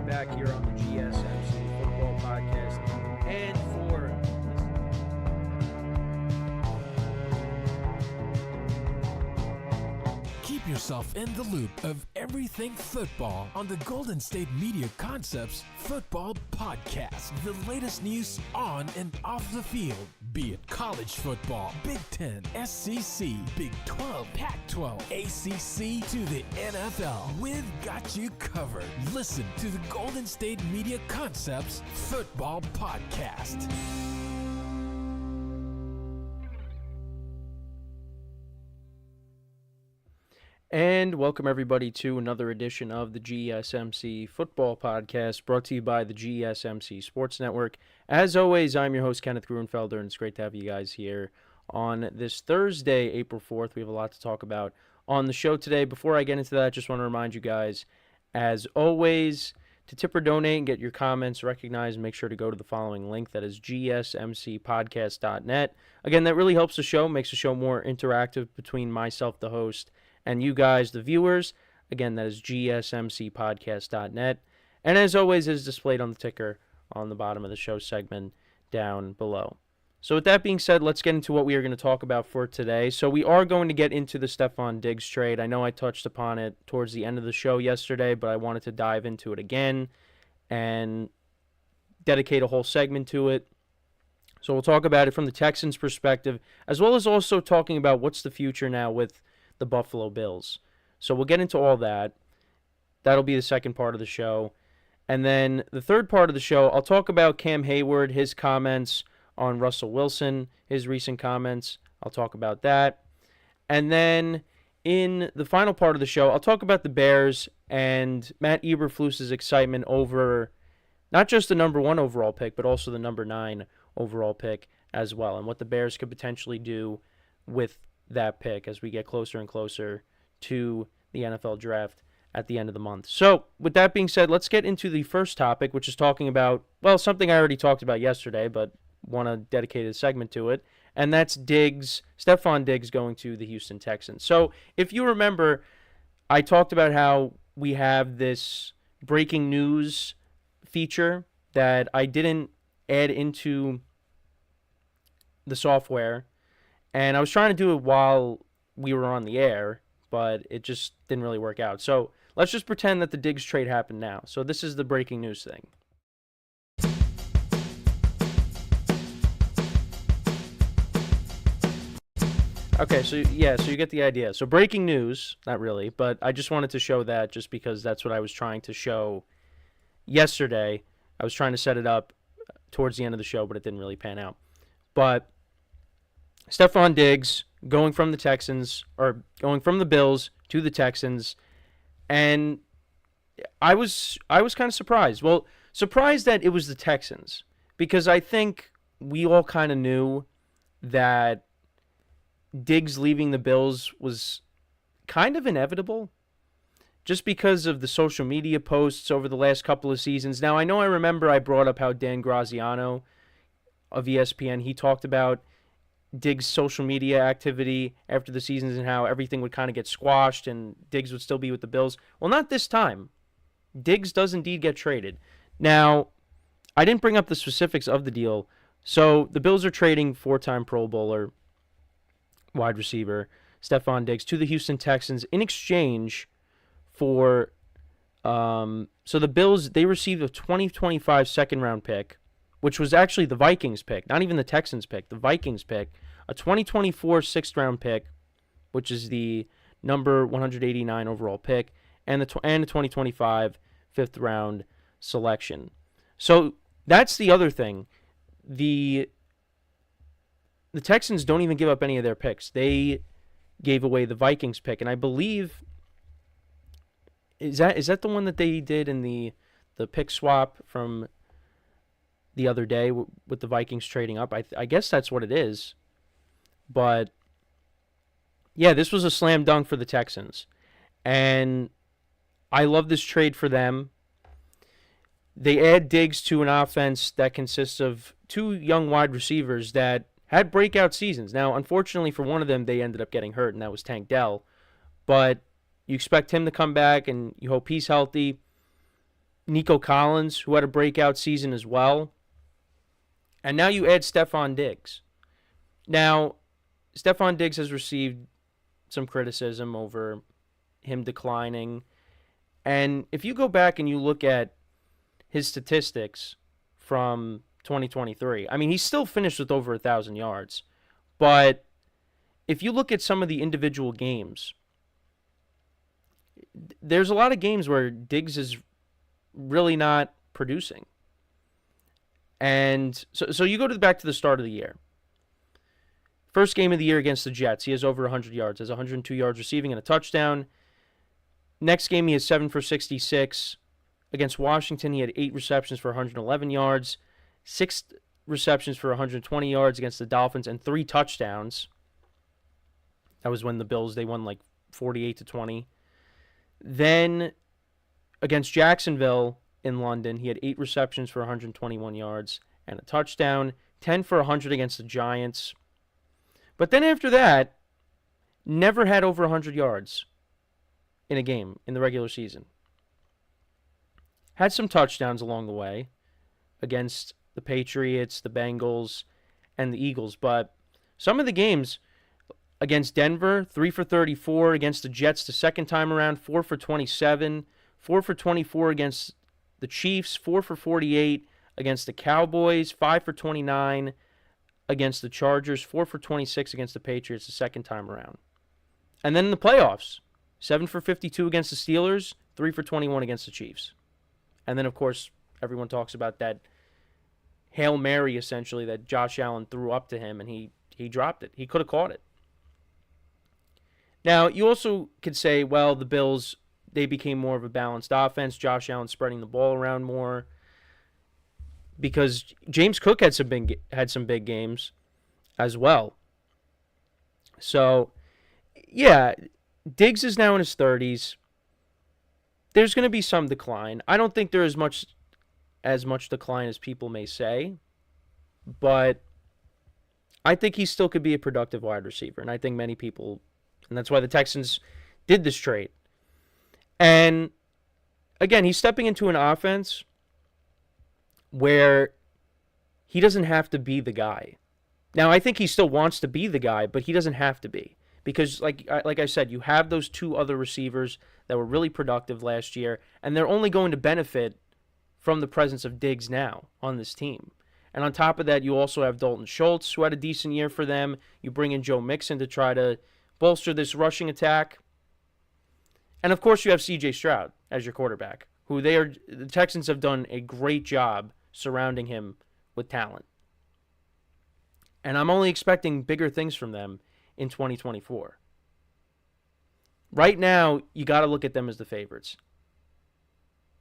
back here on the GSMC Football Podcast. And for keep yourself in the loop of everything football on the Golden State Media Concepts Football Podcast. The latest news on and off the field, be it college football, Big Ten, SEC, Big 12, Pac-12, ACC to the NFL. We've got you covered. Listen to the Golden State Media Concepts Football Podcast. And welcome everybody to another edition of the GSMC Football Podcast, brought to you by the GSMC Sports Network. As always, I'm your host, Kenneth Gruenfelder, and it's great to have you guys here on this Thursday, April 4th. We have a lot to talk about on the show today. Before I get into that, I just want to remind you guys, as always, to tip or donate and get your comments recognized, make sure to go to the following link. That is GSMCPodcast.net. Again, that really helps the show, makes the show more interactive between myself, the host, and you guys, the viewers. Again, that is GSMCPodcast.net. And as always, is displayed on the ticker on the bottom of the show segment down below. So with that being said, let's get into what we are going to talk about for today. So we are going to get into the Stefon Diggs trade. I know I touched upon it towards the end of the show yesterday, but I wanted to dive into it again and dedicate a whole segment to it. So we'll talk about it from the Texans' perspective, as well as also talking about what's the future now with the Buffalo Bills. So we'll get into all that. That'll be the second part of the show. And then the third part of the show, I'll talk about Cam Heyward, his comments on Russell Wilson, his recent comments. I'll talk about that. And then in the final part of the show, I'll talk about the Bears and Matt Eberflus' excitement over not just the number 1 overall pick, but also the number 9 overall pick as well, and what the Bears could potentially do with that pick as we get closer and closer to the NFL draft at the end of the month. So with that being said, let's get into the first topic, which is talking about, well, something I already talked about yesterday, but want to dedicate a segment to it, and that's Stefon Diggs going to the Houston Texans. So if you remember, I talked about how we have this breaking news feature that I didn't add into the software, and I was trying to do it while we were on the air, but it just didn't really work out. So let's just pretend that the Diggs trade happened now. So this is the breaking news thing. Okay, so you get the idea. So breaking news, not really, but I just wanted to show that just because that's what I was trying to show yesterday. I was trying to set it up towards the end of the show, but it didn't really pan out. But Stefon Diggs going from the Bills to the Texans, and I was kind of surprised. Well, surprised that it was the Texans, because I think we all kind of knew that Diggs leaving the Bills was kind of inevitable, just because of the social media posts over the last couple of seasons. Now, I remember I brought up how Dan Graziano of ESPN, he talked about Diggs' social media activity after the seasons and how everything would kind of get squashed and Diggs would still be with the Bills. Well, not this time. Diggs does indeed get traded. Now, I didn't bring up the specifics of the deal. So the Bills are trading 4-time Pro Bowler wide receiver Stefon Diggs to the Houston Texans in exchange for so the Bills, they received a 2025 second-round pick, which was actually the Vikings pick, not even the Texans pick, the Vikings pick, a 2024 sixth-round pick, which is the number 189 overall pick, and the 2025 fifth-round selection. So that's the other thing. The Texans don't even give up any of their picks. They gave away the Vikings pick, and I believe is that the one that they did in the pick swap from the other day with the Vikings trading up. I guess that's what it is. But yeah, this was a slam dunk for the Texans. And I love this trade for them. They add Diggs to an offense that consists of 2 young wide receivers that had breakout seasons. Now, unfortunately for one of them, they ended up getting hurt, and that was Tank Dell. But you expect him to come back, and you hope he's healthy. Nico Collins, who had a breakout season as well. And now you add Stefon Diggs. Now, Stefon Diggs has received some criticism over him declining. And if you go back and you look at his statistics from 2023, I mean, he still finished with over 1,000 yards. But if you look at some of the individual games, there's a lot of games where Diggs is really not producing. And so you go back to the start of the year. First game of the year against the Jets, he has over 100 yards, has 102 yards receiving and a touchdown. Next game, he has 7 for 66. Against Washington, he had 8 receptions for 111 yards, 6 receptions for 120 yards against the Dolphins, and 3 touchdowns. That was when the Bills, they won like 48-20. Then against Jacksonville in London, he had 8 receptions for 121 yards and a touchdown, 10 for 100 against the Giants. But then after that, never had over 100 yards in a game in the regular season. Had some touchdowns along the way against the Patriots, the Bengals, and the Eagles. But some of the games against Denver, 3 for 34. Against the Jets the second time around, 4 for 27. 4 for 24 against the Chiefs, 4 for 48 against the Cowboys, 5 for 29 against the Chargers, 4 for 26 against the Patriots the second time around. And then in the playoffs, 7 for 52 against the Steelers, 3 for 21 against the Chiefs. And then, of course, everyone talks about that Hail Mary, essentially, that Josh Allen threw up to him, and he dropped it. He could have caught it. Now, you also could say, well, the Bills, they became more of a balanced offense. Josh Allen spreading the ball around more. Because James Cook had some big games as well. So, yeah, Diggs is now in his 30s. There's going to be some decline. I don't think there is as much decline as people may say. But I think he still could be a productive wide receiver. And I think many people, and that's why the Texans did this trade. And, again, he's stepping into an offense where he doesn't have to be the guy. Now, I think he still wants to be the guy, but he doesn't have to be. Because, like I said, you have those 2 other receivers that were really productive last year, and they're only going to benefit from the presence of Diggs now on this team. And on top of that, you also have Dalton Schultz, who had a decent year for them. You bring in Joe Mixon to try to bolster this rushing attack. And, of course, you have C.JStroud as your quarterback, who the Texans have done a great job surrounding him with talent. And I'm only expecting bigger things from them in 2024. Right now, you got to look at them as the favorites.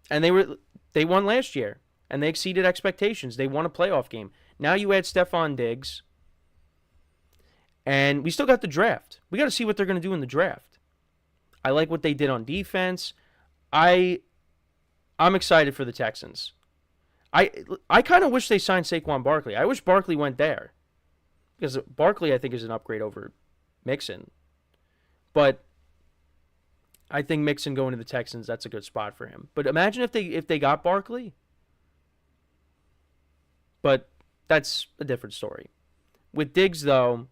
And they won last year, and they exceeded expectations. They won a playoff game. Now you add Stefon Diggs, and we still got the draft. We got to see what they're going to do in the draft. I like what they did on defense. I'm excited for the Texans. I kind of wish they signed Saquon Barkley. I wish Barkley went there. Because Barkley, I think, is an upgrade over Mixon. But I think Mixon going to the Texans, that's a good spot for him. But imagine if they got Barkley. But that's a different story. With Diggs, though,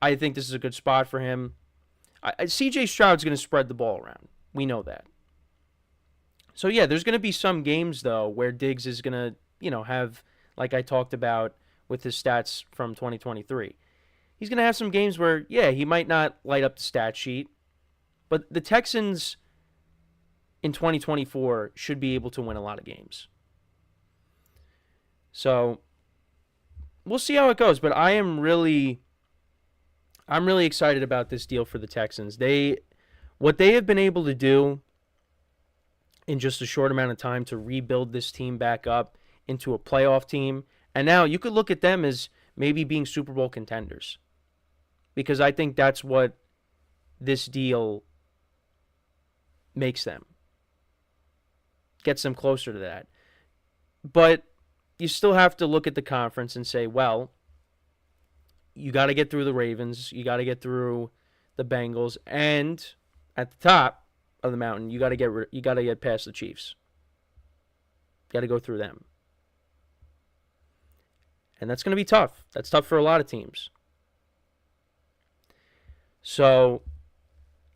I think this is a good spot for him. C.J.Stroud's going to spread the ball around. We know that. So, yeah, there's going to be some games, though, where Diggs is going to, have, like I talked about with his stats from 2023. He's going to have some games where, yeah, he might not light up the stat sheet, but the Texans in 2024 should be able to win a lot of games. So, we'll see how it goes, but I'm really excited about this deal for the Texans. What they have been able to do in just a short amount of time to rebuild this team back up into a playoff team. And now you could look at them as maybe being Super Bowl contenders. Because I think that's what this deal makes them. Gets them closer to that. But you still have to look at the conference and say, well, you got to get through the Ravens. You got to get through the Bengals. And at the top, of the mountain, you got to get past the Chiefs. You got to go through them. And that's going to be tough. That's tough for a lot of teams. So,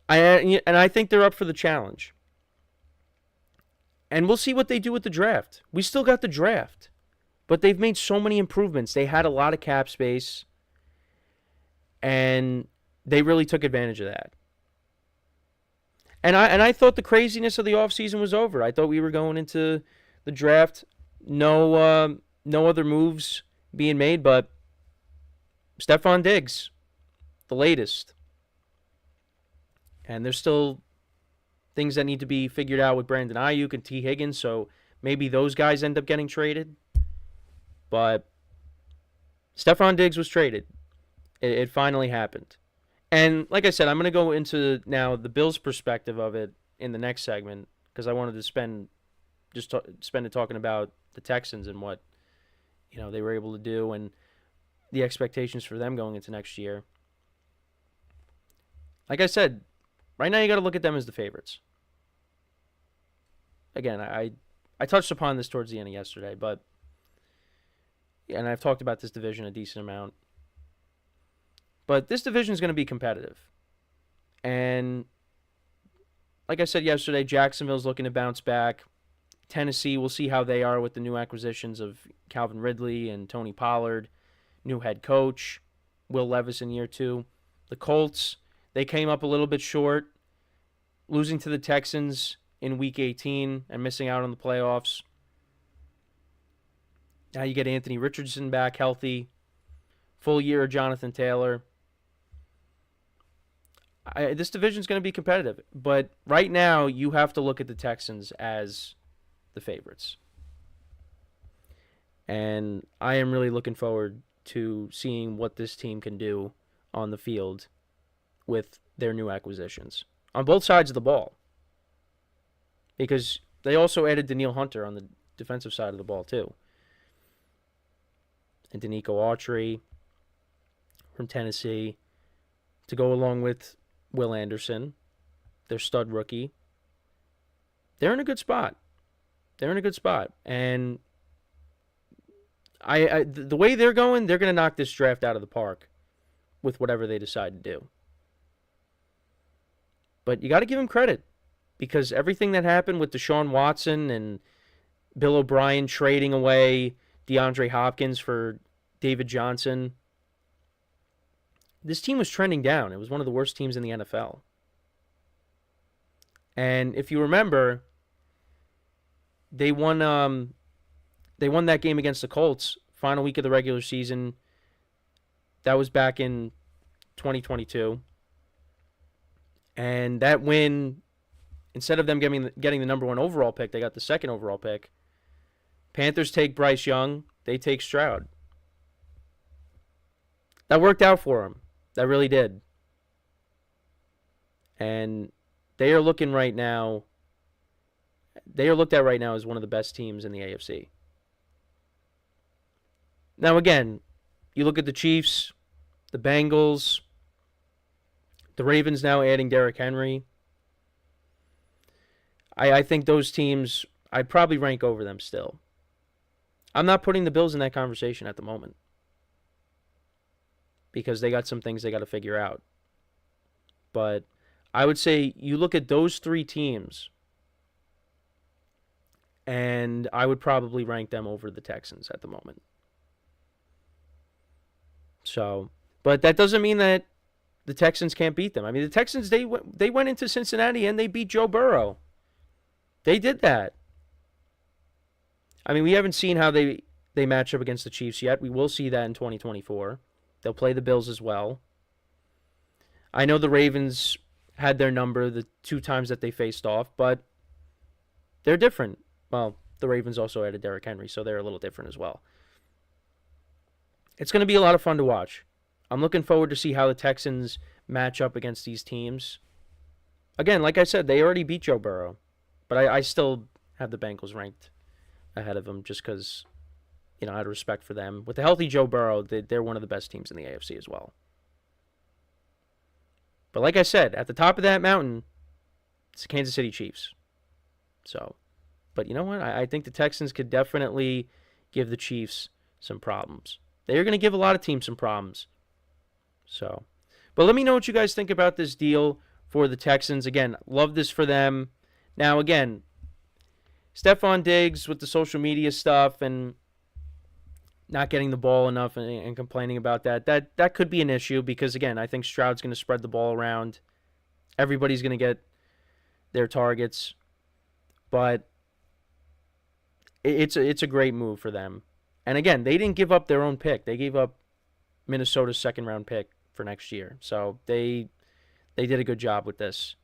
I think they're up for the challenge. And we'll see what they do with the draft. We still got the draft. But they've made so many improvements. They had a lot of cap space. And they really took advantage of that. And I thought the craziness of the offseason was over. I thought we were going into the draft. No other moves being made, but Stefon Diggs, the latest. And there's still things that need to be figured out with Brandon Ayuk and T. Higgins, so maybe those guys end up getting traded. But Stefon Diggs was traded. It finally happened. And like I said, I'm going to go into now the Bills' perspective of it in the next segment because I wanted to spend it talking about the Texans and what they were able to do and the expectations for them going into next year. Like I said, right now you got to look at them as the favorites. Again, I touched upon this towards the end of yesterday, and I've talked about this division a decent amount. But this division is going to be competitive. And like I said yesterday, Jacksonville's looking to bounce back. Tennessee, we'll see how they are with the new acquisitions of Calvin Ridley and Tony Pollard, new head coach, Will Levis in year 2. The Colts, they came up a little bit short, losing to the Texans in Week 18 and missing out on the playoffs. Now you get Anthony Richardson back healthy, full year of Jonathan Taylor. This division's going to be competitive, but right now you have to look at the Texans as the favorites. And I am really looking forward to seeing what this team can do on the field with their new acquisitions on both sides of the ball. Because they also added Danielle Hunter on the defensive side of the ball too. And Danico Autry from Tennessee to go along with Will Anderson, their stud rookie. They're in a good spot. And the way they're going, they're going to knock this draft out of the park with whatever they decide to do. But you got to give them credit because everything that happened with Deshaun Watson and Bill O'Brien trading away DeAndre Hopkins for David Johnson, this team was trending down. It was one of the worst teams in the NFL. And if you remember, they won that game against the Colts, final week of the regular season. That was back in 2022. And that win, instead of them getting the number 1 overall pick, they got the 2nd overall pick. Panthers take Bryce Young. They take Stroud. That worked out for them. That really did. And they are looked at right now as one of the best teams in the AFC. Now again, you look at the Chiefs, the Bengals, the Ravens now adding Derrick Henry. I think those teams, I'd probably rank over them still. I'm not putting the Bills in that conversation at the moment because they got some things they got to figure out. But I would say you look at those 3 teams, and I would probably rank them over the Texans at the moment. So, but that doesn't mean that the Texans can't beat them. I mean, the Texans, they went into Cincinnati and they beat Joe Burrow. They did that. I mean, we haven't seen how they match up against the Chiefs yet. We will see that in 2024. They'll play the Bills as well. I know the Ravens had their number the 2 times that they faced off, but they're different. Well, the Ravens also added Derrick Henry, so they're a little different as well. It's going to be a lot of fun to watch. I'm looking forward to see how the Texans match up against these teams. Again, like I said, they already beat Joe Burrow, but I still have the Bengals ranked ahead of them just because, out of respect for them. With the healthy Joe Burrow, they're one of the best teams in the AFC as well. But like I said, at the top of that mountain, It's the Kansas City Chiefs. So, but you know what? I think the Texans could definitely give the Chiefs some problems. They're going to give a lot of teams some problems. So, but let me know what you guys think about this deal for the Texans. Again, love this for them. Now, again, Stefon Diggs with the social media stuff and not getting the ball enough and complaining about that could be an issue because, again, I think Stroud's going to spread the ball around. Everybody's going to get their targets. But it's a great move for them. And, again, they didn't give up their own pick. They gave up Minnesota's second-round pick for next year. So they did a good job with this.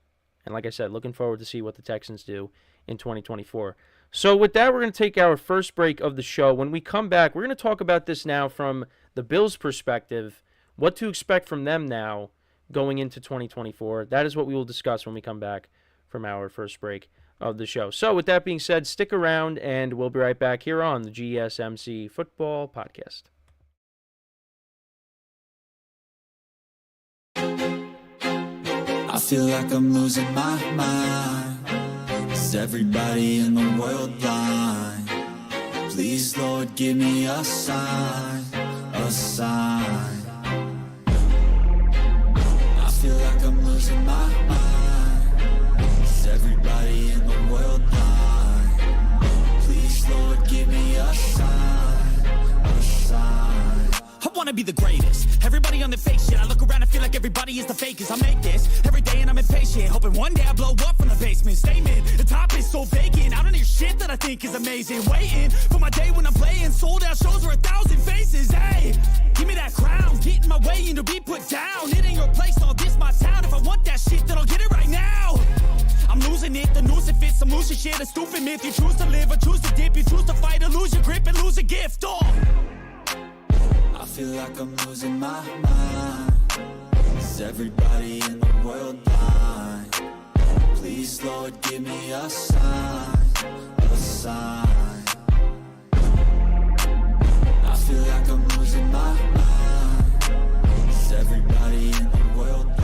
And like I said, looking forward to see what the Texans do in 2024. So with that, we're going to take our first break of the show. When we come back, we're going to talk about this now from the Bills' perspective, what to expect from them now going into 2024. That is what we will discuss when we come back from our first break of the show. So with that being said, stick around, and we'll be right back here on the GSMC Football Podcast. I feel like I'm losing my mind. Is everybody in the world blind? Please, Lord, give me a sign, a sign. I feel like I'm losing my mind. Is everybody in the world blind? Please, Lord, give me a sign, a sign. I wanna be the greatest. Everybody on the fake shit. I look around and feel like everybody is the fakest. I make this every day and I'm impatient, hoping one day I blow up from the basement. Statement, the top is so vacant. I don't hear shit that I think is amazing. Waiting for my day when I'm playing sold out shows with 1,000 faces. Hey, give me that crown, get in my way and to be put down. It ain't your place, all this my town. If I want that shit, then I'll get it right now. I'm losing it, the noose it fits. I'm losing shit, a stupid myth. You choose to live or choose to dip. You choose to fight or lose your grip and lose a gift. I feel like I'm losing my mind. Is everybody in the world blind? Please, Lord, give me a sign, a sign. I feel like I'm losing my mind. Is everybody in the world blind?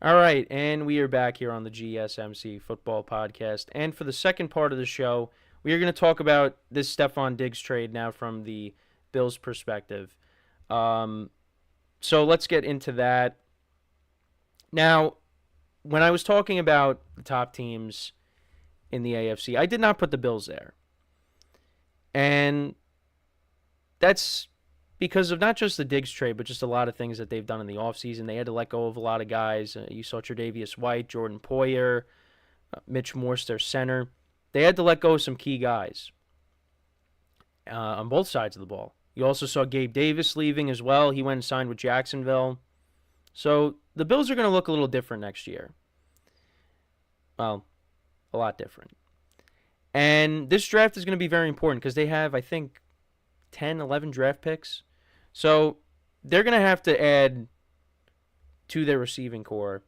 All right, and we are back here on the GSMC Football Podcast. And for the second part of the show, we are going to talk about this Stefon Diggs trade now from the Bills' perspective. So let's get into that. Now, when I was talking about the top teams in the AFC, I did not put the Bills there. And that's because of not just the Diggs trade, but just a lot of things that they've done in the offseason. They had to let go of a lot of guys. You saw Tre'Davious White, Jordan Poyer, Mitch Morse, their center. They had to let go of some key guys on both sides of the ball. You also saw Gabe Davis leaving as well. He went and signed with Jacksonville. So the Bills are going to look a little different next year. Well, a lot different. And this draft is going to be very important because they have, I think, 10, 11 draft picks. So they're going to have to add to their receiving core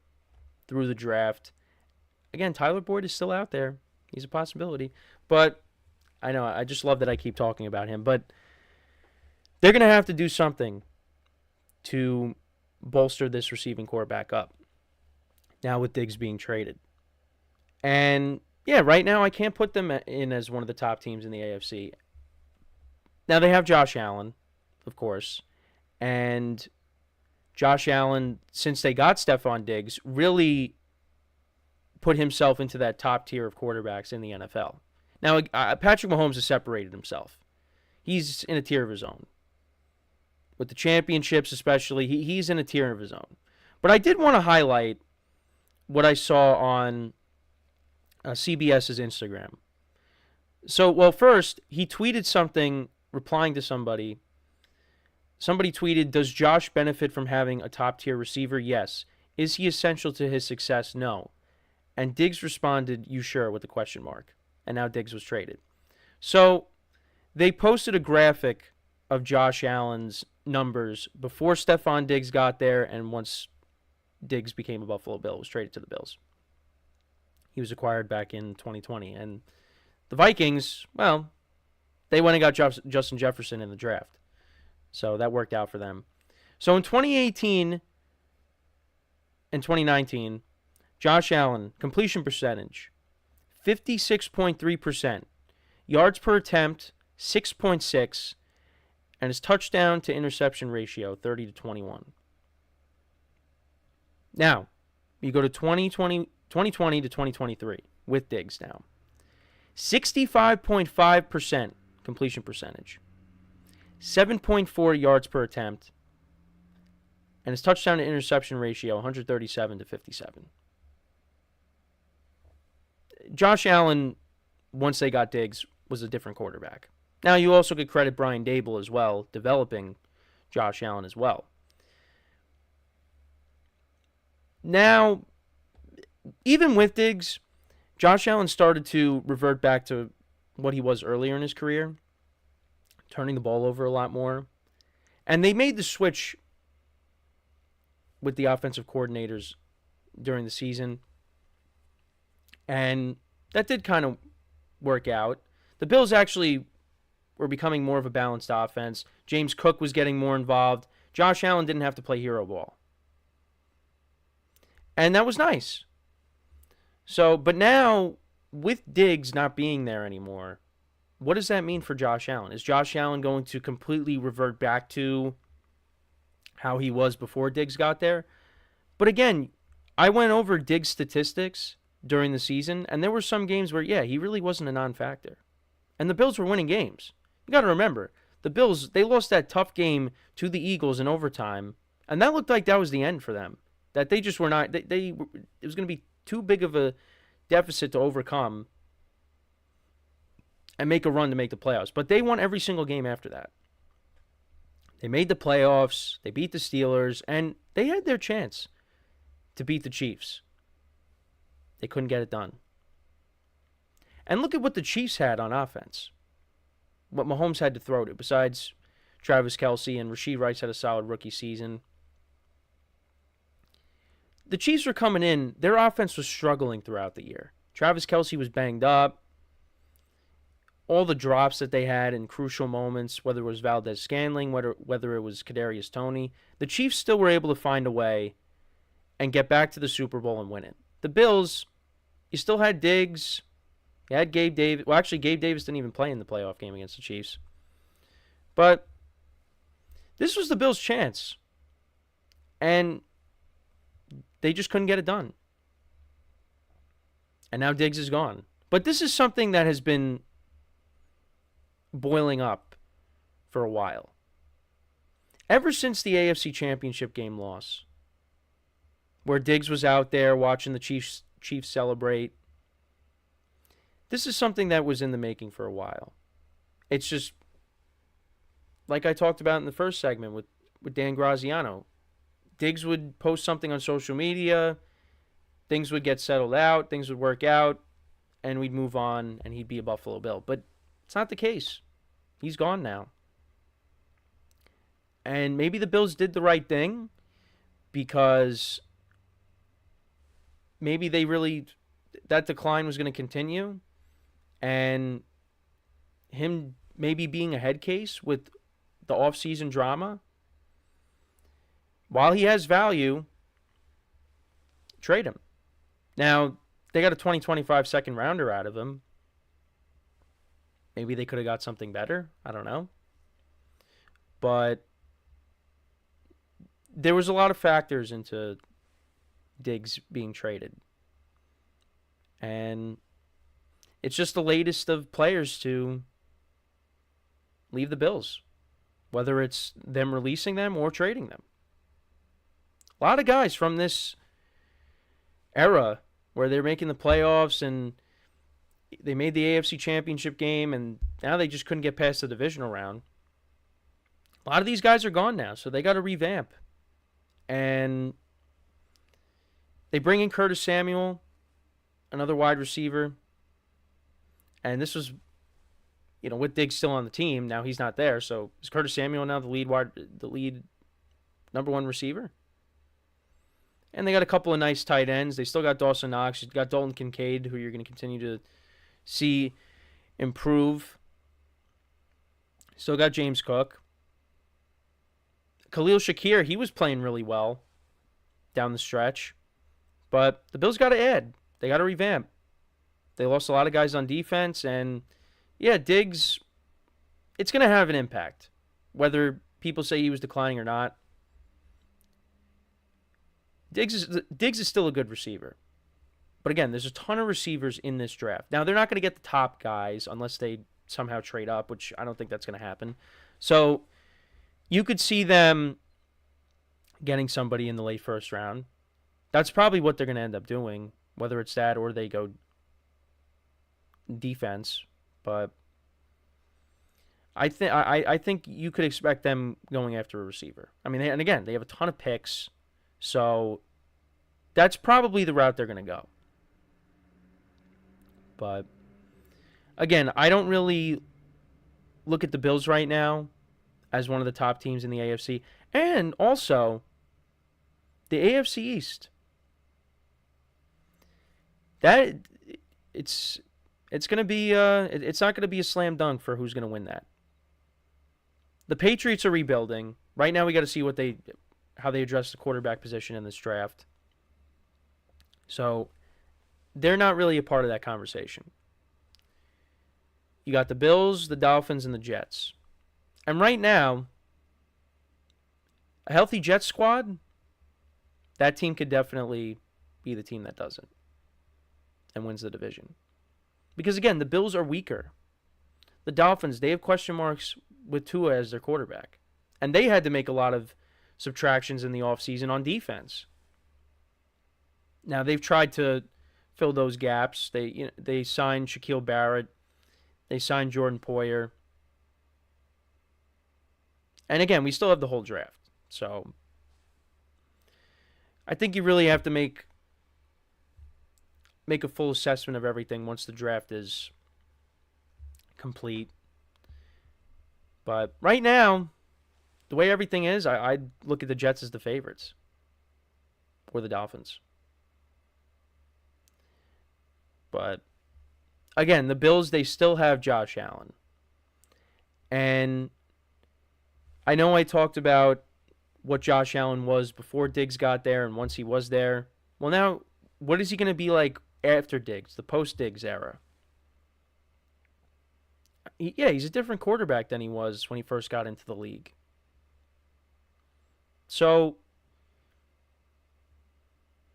through the draft. Again, Tyler Boyd is still out there. He's a possibility. But I know, I just love that I keep talking about him. But they're going to have to do something to bolster this receiving core back up. Now with Diggs being traded. And yeah, right now I can't put them in as one of the top teams in the AFC. Now they have Josh Allen, of course. And Josh Allen, since they got Stefon Diggs, really put himself into that top tier of quarterbacks in the NFL. Now, Patrick Mahomes has separated himself. He's in a tier of his own. With the championships especially, he's in a tier of his own. But I did want to highlight what I saw on CBS's Instagram. So, well, first, he tweeted something replying to somebody. Somebody tweeted, "Does Josh benefit from having a top-tier receiver? Yes. Is he essential to his success? No." And Diggs responded, "You sure?" with a question mark. And now Diggs was traded. So they posted a graphic of Josh Allen's numbers before Stefon Diggs got there and once Diggs became a Buffalo Bill, was traded to the Bills. He was acquired back in 2020. And the Vikings, well, they went and got Justin Jefferson in the draft. So that worked out for them. So in 2018 and 2019, Josh Allen, completion percentage, 56.3%. Yards per attempt, 6.6. And his touchdown to interception ratio, 30-21. Now, you go to 2020 to 2023 with Diggs now. 65.5% completion percentage. 7.4 yards per attempt. And his touchdown to interception ratio, 137-57. Josh Allen, once they got Diggs, was a different quarterback. Now, you also could credit Brian Dable as well, developing Josh Allen as well. Now, even with Diggs, Josh Allen started to revert back to what he was earlier in his career, turning the ball over a lot more. And they made the switch with the offensive coordinators during the season. And that did kind of work out. The Bills actually were becoming more of a balanced offense. James Cook was getting more involved. Josh Allen didn't have to play hero ball. And that was nice. So, but now, with Diggs not being there anymore, what does that mean for Josh Allen? Is Josh Allen going to completely revert back to how he was before Diggs got there? But again, I went over Diggs' statistics during the season, and there were some games where, yeah, he really wasn't a non-factor. And the Bills were winning games. You got to remember, the Bills, they lost that tough game to the Eagles in overtime, and that looked like that was the end for them. That they just were not, it was going to be too big of a deficit to overcome and make a run to make the playoffs. But they won every single game after that. They made the playoffs, they beat the Steelers, and they had their chance to beat the Chiefs. They couldn't get it done. And look at what the Chiefs had on offense. What Mahomes had to throw to, besides Travis Kelce, and Rashee Rice had a solid rookie season. The Chiefs were coming in, their offense was struggling throughout the year. Travis Kelce was banged up. All the drops that they had in crucial moments, whether it was Valdez-Scantling, whether it was Kadarius Toney, the Chiefs still were able to find a way and get back to the Super Bowl and win it. The Bills, you still had Diggs. You had Gabe Davis. Well, actually, Gabe Davis didn't even play in the playoff game against the Chiefs. But this was the Bills' chance. And they just couldn't get it done. And now Diggs is gone. But this is something that has been boiling up for a while. Ever since the AFC Championship game loss, where Diggs was out there watching the Chiefs celebrate, this is something that was in the making for a while. It's just, like I talked about in the first segment with Dan Graziano, Diggs would post something on social media, things would get settled out, things would work out, and we'd move on, and he'd be a Buffalo Bill. But it's not the case. He's gone now. And maybe the Bills did the right thing because maybe that decline was going to continue, and him maybe being a head case with the offseason drama, while he has value, trade him. Now, they got a 2025 second rounder out of him. Maybe they could have got something better. I don't know. But there was a lot of factors into Diggs being traded. And it's just the latest of players to leave the Bills, whether it's them releasing them or trading them. A lot of guys from this era where they're making the playoffs and they made the AFC Championship game and now they just couldn't get past the divisional round. A lot of these guys are gone now, so they got to revamp. And they bring in Curtis Samuel, another wide receiver. And this was, with Diggs still on the team, now he's not there. So is Curtis Samuel now the lead number one receiver? And they got a couple of nice tight ends. They still got Dawson Knox. You've got Dalton Kincaid, who you're going to continue to see improve. Still got James Cook. Khalil Shakir, he was playing really well down the stretch. But the Bills got to add. They got to revamp. They lost a lot of guys on defense. And, yeah, Diggs, it's going to have an impact. Whether people say he was declining or not. Diggs is still a good receiver. But, again, there's a ton of receivers in this draft. Now, they're not going to get the top guys unless they somehow trade up, which I don't think that's going to happen. So, you could see them getting somebody in the late first round. That's probably what they're going to end up doing, whether it's that or they go defense. But I think you could expect them going after a receiver. I mean, and again, they have a ton of picks, so that's probably the route they're going to go. But again, I don't really look at the Bills right now as one of the top teams in the AFC, and also the AFC East. That it's going to be it's not going to be a slam dunk for who's going to win that. The Patriots are rebuilding. Right now we got to see how they address the quarterback position in this draft. So they're not really a part of that conversation. You got the Bills, the Dolphins, and the Jets. And right now, a healthy Jets squad, that team could definitely be the team that does it and wins the division. Because, again, the Bills are weaker. The Dolphins, they have question marks with Tua as their quarterback. And they had to make a lot of subtractions in the offseason on defense. Now, they've tried to fill those gaps. They signed Shaquille Barrett. They signed Jordan Poyer. And, again, we still have the whole draft. So I think you really have to make a full assessment of everything once the draft is complete. But right now, the way everything is, I'd look at the Jets as the favorites. Or the Dolphins. But, again, the Bills, they still have Josh Allen. And I know I talked about what Josh Allen was before Diggs got there and once he was there. Well, now, what is he going to be like after Diggs, the post-Diggs era? He's a different quarterback than he was when he first got into the league. So,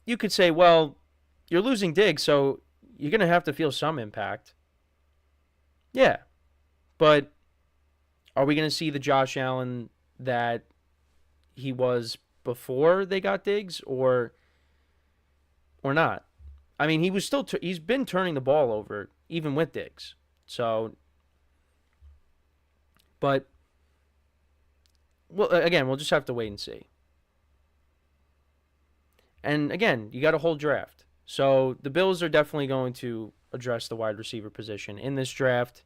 you could say, well, you're losing Diggs, so you're going to have to feel some impact. Yeah, but are we going to see the Josh Allen that he was before they got Diggs, or not? I mean, he was still he's been turning the ball over even with Diggs. So, but well, again, we'll just have to wait and see. And again, you got a whole draft. So the Bills are definitely going to address the wide receiver position in this draft,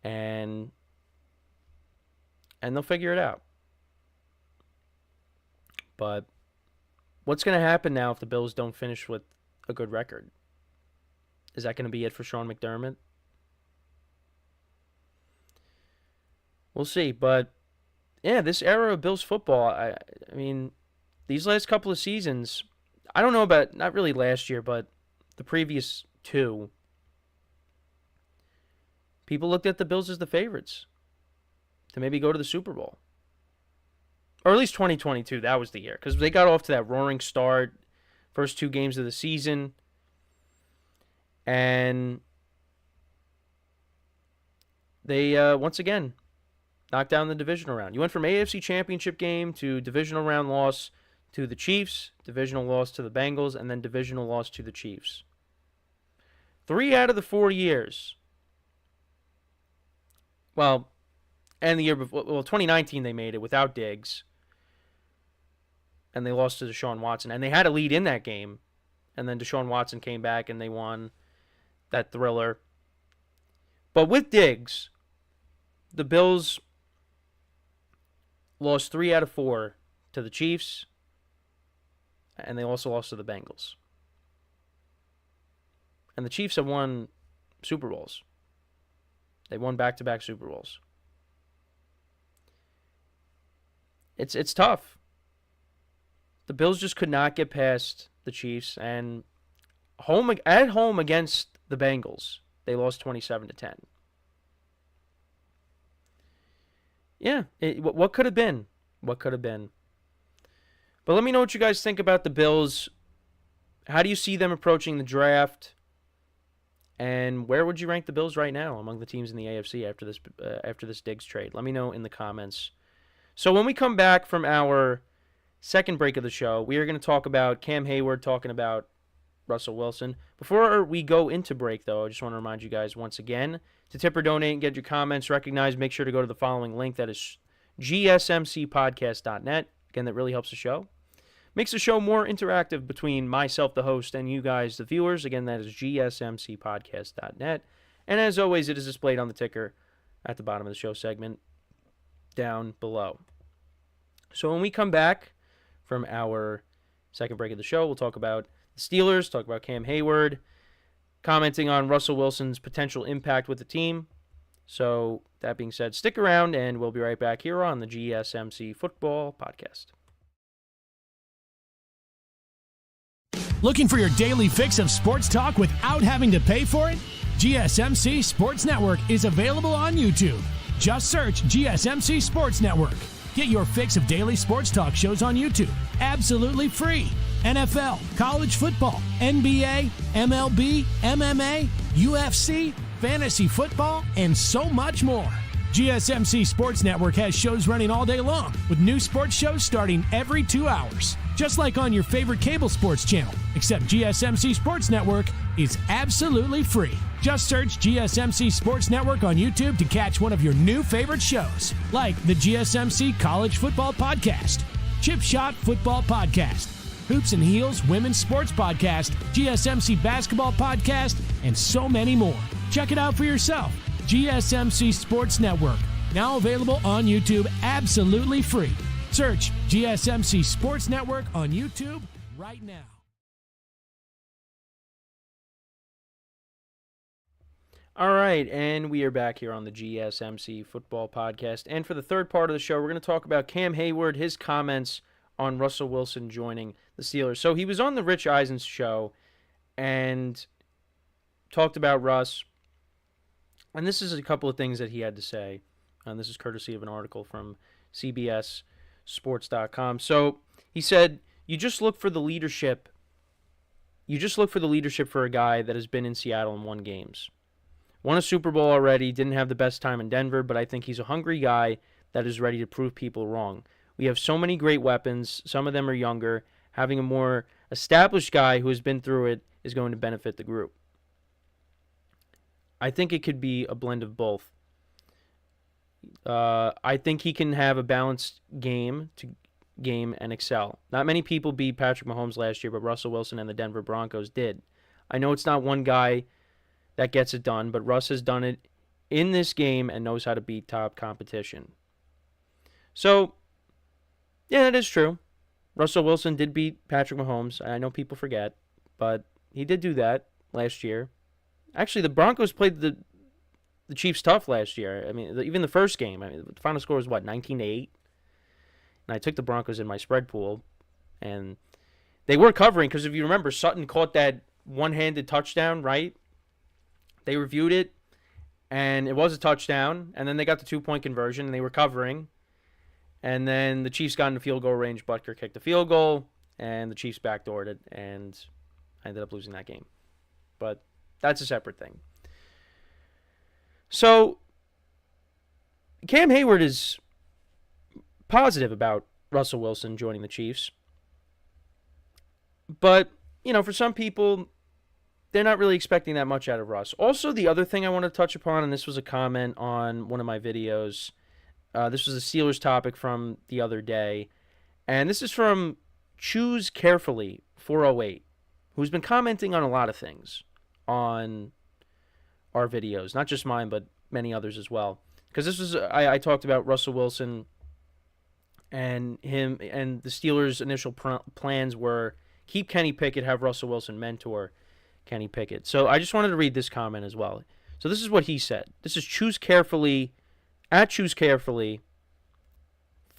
and they'll figure it out. But what's going to happen now if the Bills don't finish with a good record? Is that going to be it for Sean McDermott? We'll see. But, yeah, this era of Bills football, I mean, these last couple of seasons, I don't know about, not really last year, but the previous two, people looked at the Bills as the favorites to maybe go to the Super Bowl. Or at least 2022, that was the year. Because they got off to that roaring start, first two games of the season. And they, once again, knocked down the divisional round. You went from AFC Championship game to divisional round loss to the Chiefs, divisional loss to the Bengals, and then divisional loss to the Chiefs. 3 out of the 4 years. Well, and the year before, 2019 they made it without Diggs. And they lost to Deshaun Watson. And they had a lead in that game. And then Deshaun Watson came back and they won that thriller. But with Diggs, the Bills lost 3 out of 4 to the Chiefs. And they also lost to the Bengals. And the Chiefs have won Super Bowls. They won back-to-back Super Bowls. it's tough. The Bills just could not get past the Chiefs, and at home against the Bengals, they lost 27-10. Yeah, what could have been? What could have been? But let me know what you guys think about the Bills. How do you see them approaching the draft? And where would you rank the Bills right now among the teams in the AFC after this Diggs trade? Let me know in the comments. So when we come back from our second break of the show, we are going to talk about Cam Heyward talking about Russell Wilson. Before we go into break, though, I just want to remind you guys once again to tip or donate and get your comments recognized. Make sure to go to the following link. That is GSMCPodcast.net. Again, that really helps the show. Makes the show more interactive between myself, the host, and you guys, the viewers. Again, that is GSMCPodcast.net. And as always, it is displayed on the ticker at the bottom of the show segment down below. So when we come back from our second break of the show, we'll talk about the Steelers, talk about Cam Heyward, commenting on Russell Wilson's potential impact with the team. So that being said, stick around, and we'll be right back here on the GSMC Football Podcast. Looking for your daily fix of sports talk without having to pay for it? GSMC Sports Network is available on YouTube. Just search GSMC Sports Network. Get your fix of daily sports talk shows on YouTube, absolutely free. NFL, college football, NBA, MLB, MMA, UFC, fantasy football, and so much more. GSMC Sports Network has shows running all day long, with new sports shows starting every 2 hours. Just like on your favorite cable sports channel, except GSMC Sports Network is absolutely free. Just search GSMC Sports Network on YouTube to catch one of your new favorite shows, like the GSMC College Football Podcast, Chip Shot Football Podcast, Hoops and Heels Women's Sports Podcast, GSMC Basketball Podcast, and so many more. Check it out for yourself. GSMC Sports Network, now available on YouTube absolutely free. Search GSMC Sports Network on YouTube right now. All right, and we are back here on the GSMC Football Podcast. And for the third part of the show, we're going to talk about Cam Heyward, his comments on Russell Wilson joining the Steelers. So he was on the Rich Eisen's show and talked about Russ. And this is a couple of things that he had to say. And this is courtesy of an article from CBSSports.com. So he said, you just look for the leadership. You just look for the leadership for a guy that has been in Seattle and won games. Won a Super Bowl already, didn't have the best time in Denver, but I think he's a hungry guy that is ready to prove people wrong. We have so many great weapons. Some of them are younger. Having a more established guy who has been through it is going to benefit the group. I think it could be a blend of both. I think he can have a balanced game and excel. Not many people beat Patrick Mahomes last year, but Russell Wilson and the Denver Broncos did. I know it's not one guy that gets it done, but Russ has done it in this game and knows how to beat top competition. So, yeah, that is true. Russell Wilson did beat Patrick Mahomes. I know people forget, but he did do that last year. Actually, the Broncos played the Chiefs tough last year. I mean, even the first game. I mean, the final score was, 19-8? And I took the Broncos in my spread pool, and they were covering because if you remember, Sutton caught that one-handed touchdown, right? They reviewed it, and it was a touchdown, and then they got the 2-point conversion, and they were covering. And then the Chiefs got into field goal range. Butker kicked the field goal, and the Chiefs backdoored it, and I ended up losing that game. But that's a separate thing. So, Cam Heyward is positive about Russell Wilson joining the Chiefs. But, for some people, they're not really expecting that much out of Russ. Also, the other thing I want to touch upon, and this was a comment on one of my videos. This was a Steelers topic from the other day. And this is from Choose Carefully 408, who's been commenting on a lot of things on our videos. Not just mine, but many others as well. Because this was, I talked about Russell Wilson and him, and the Steelers' initial plans were keep Kenny Pickett, have Russell Wilson mentor Kenny Pickett. So I just wanted to read this comment as well. So this is what he said. This is Choose Carefully, at Choose Carefully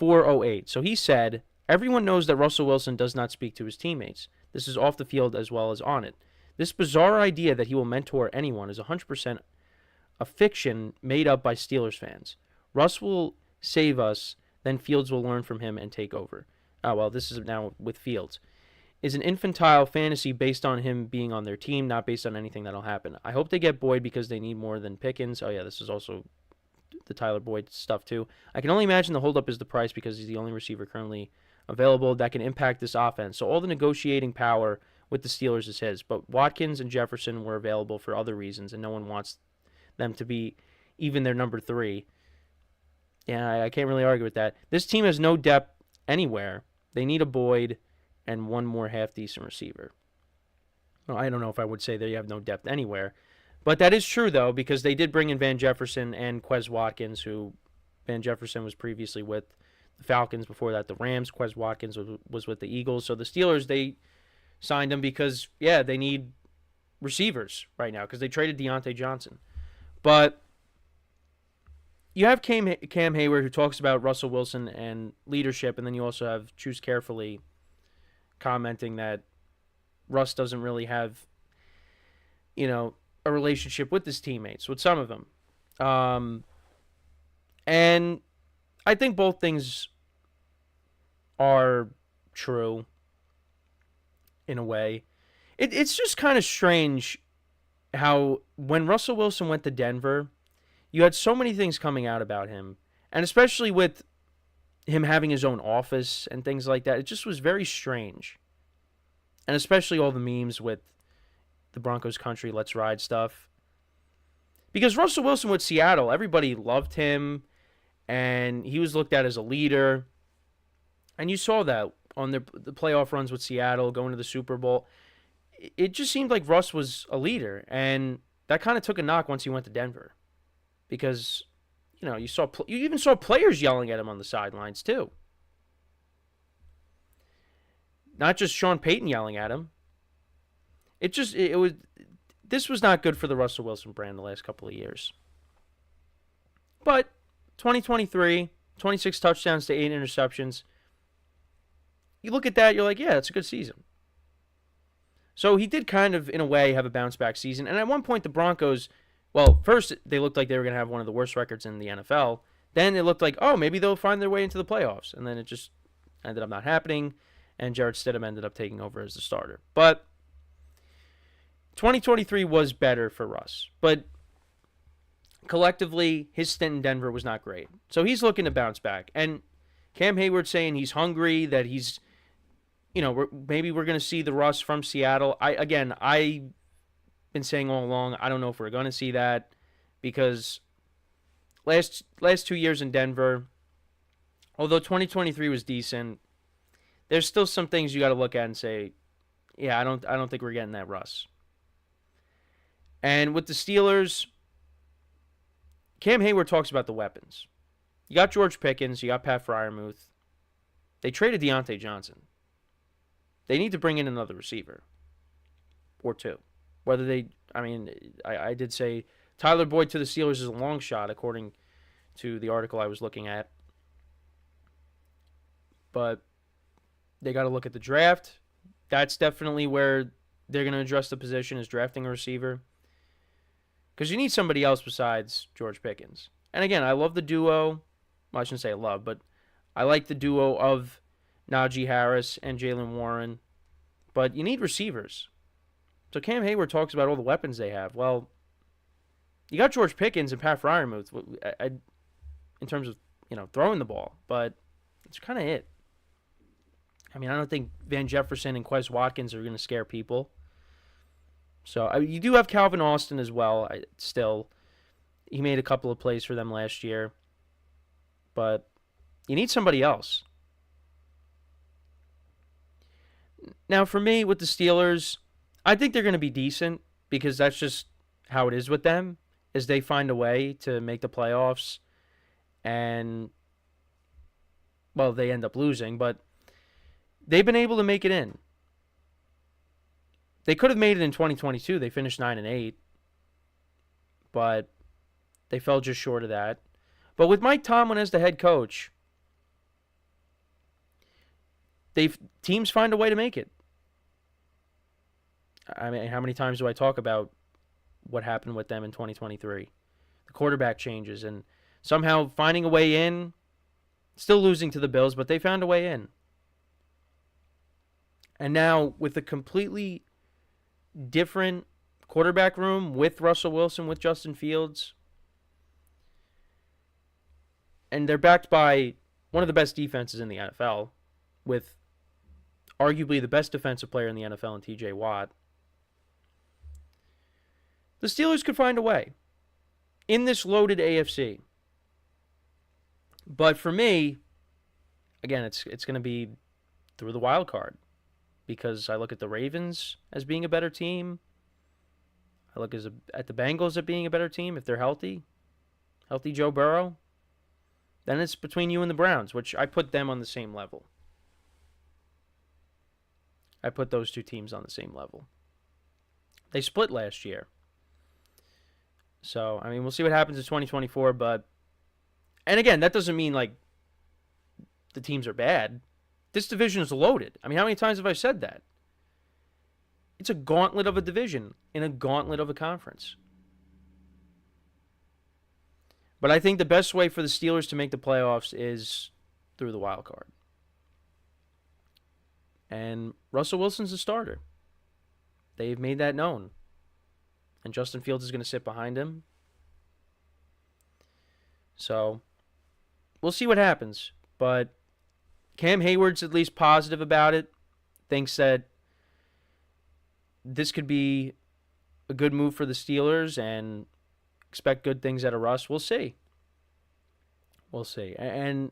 408. So he said, everyone knows that Russell Wilson does not speak to his teammates. This is off the field as well as on it. This bizarre idea that he will mentor anyone is 100% a fiction made up by Steelers fans. Russ will save us, then Fields will learn from him and take over. Oh, well, this is now with Fields. Is an infantile fantasy based on him being on their team, not based on anything that'll happen. I hope they get Boyd because they need more than Pickens. Oh, yeah, this is also the Tyler Boyd stuff, too. I can only imagine the holdup is the price because he's the only receiver currently available that can impact this offense. So all the negotiating power with the Steelers is his. But Watkins and Jefferson were available for other reasons, and no one wants them to be even their number 3. Yeah, I can't really argue with that. This team has no depth anywhere. They need a Boyd and one more half-decent receiver. Well, I don't know if I would say they have no depth anywhere. But that is true, though, because they did bring in Van Jefferson and Quez Watkins, who Van Jefferson was previously with the Falcons. Before that, the Rams. Quez Watkins was with the Eagles. So the Steelers, they signed him because, yeah, they need receivers right now because they traded Deontay Johnson. But you have Cam Heyward, who talks about Russell Wilson and leadership, and then you also have Choose Carefully commenting that Russ doesn't really have, a relationship with his teammates, with some of them. And I think both things are true in a way. It's just kind of strange how when Russell Wilson went to Denver, you had so many things coming out about him, and especially with him having his own office and things like that. It just was very strange. And especially all the memes with the Broncos country, let's ride stuff. Because Russell Wilson with Seattle, everybody loved him, and he was looked at as a leader. And you saw that on the playoff runs with Seattle, going to the Super Bowl. It just seemed like Russ was a leader, and that kind of took a knock once he went to Denver. Because, you even saw players yelling at him on the sidelines, too. Not just Sean Payton yelling at him. This was not good for the Russell Wilson brand the last couple of years. But 2023, 26 touchdowns to 8 interceptions. You look at that, you're like, yeah, it's a good season. So he did kind of, in a way, have a bounce-back season. And at one point, the Broncos, well, first they looked like they were going to have one of the worst records in the NFL. Then it looked like, oh, maybe they'll find their way into the playoffs. And then it just ended up not happening. And Jarrett Stidham ended up taking over as the starter. But 2023 was better for Russ. But collectively, his stint in Denver was not great. So he's looking to bounce back. And Cam Heyward saying he's hungry, that he's, maybe we're going to see the Russ from Seattle. I've been saying all along, I don't know if we're going to see that because last 2 years in Denver, although 2023 was decent, there's still some things you got to look at and say, yeah, I don't think we're getting that Russ. And with the Steelers, Cam Heyward talks about the weapons. You got George Pickens, you got Pat Freiermuth. They traded Deontay Johnson. They need to bring in another receiver or two. I did say Tyler Boyd to the Steelers is a long shot, according to the article I was looking at. But they got to look at the draft. That's definitely where they're going to address the position, is drafting a receiver. Because you need somebody else besides George Pickens. And again, I love the duo. Well, I shouldn't say I love, but I like the duo of Najee Harris and Jaylen Warren. But you need receivers. So Cam Heyward talks about all the weapons they have. Well, you got George Pickens and Pat Freiermuth in terms of, throwing the ball. But it's kind of it. I don't think Van Jefferson and Quez Watkins are going to scare people. So you do have Calvin Austin as well. He made a couple of plays for them last year. But you need somebody else. Now, for me, with the Steelers, I think they're going to be decent because that's just how it is with them, is they find a way to make the playoffs. And, well, they end up losing, but they've been able to make it in. They could have made it in 2022. They finished 9-8, but they fell just short of that. But with Mike Tomlin as the head coach, teams find a way to make it. I mean, how many times do I talk about what happened with them in 2023? The quarterback changes and somehow finding a way in, still losing to the Bills, but they found a way in. And now with a completely different quarterback room with Russell Wilson, with Justin Fields, and they're backed by one of the best defenses in the NFL, with arguably the best defensive player in the NFL in T.J. Watt. The Steelers could find a way in this loaded AFC. But for me, again, it's going to be through the wild card, because I look at the Ravens as being a better team. I look at the Bengals as being a better team if they're healthy Joe Burrow. Then it's between you and the Browns, which I put them on the same level. I put those two teams on the same level. They split last year. So, I mean, we'll see what happens in 2024, but... And again, that doesn't mean, like, the teams are bad. This division is loaded. I mean, how many times have I said that? It's a gauntlet of a division in a gauntlet of a conference. But I think the best way for the Steelers to make the playoffs is through the wild card. And Russell Wilson's the starter. They've made that known. And Justin Fields is going to sit behind him. So, we'll see what happens. But Cam Heyward's at least positive about it. Thinks that this could be a good move for the Steelers and expect good things out of Russ. We'll see. We'll see. And,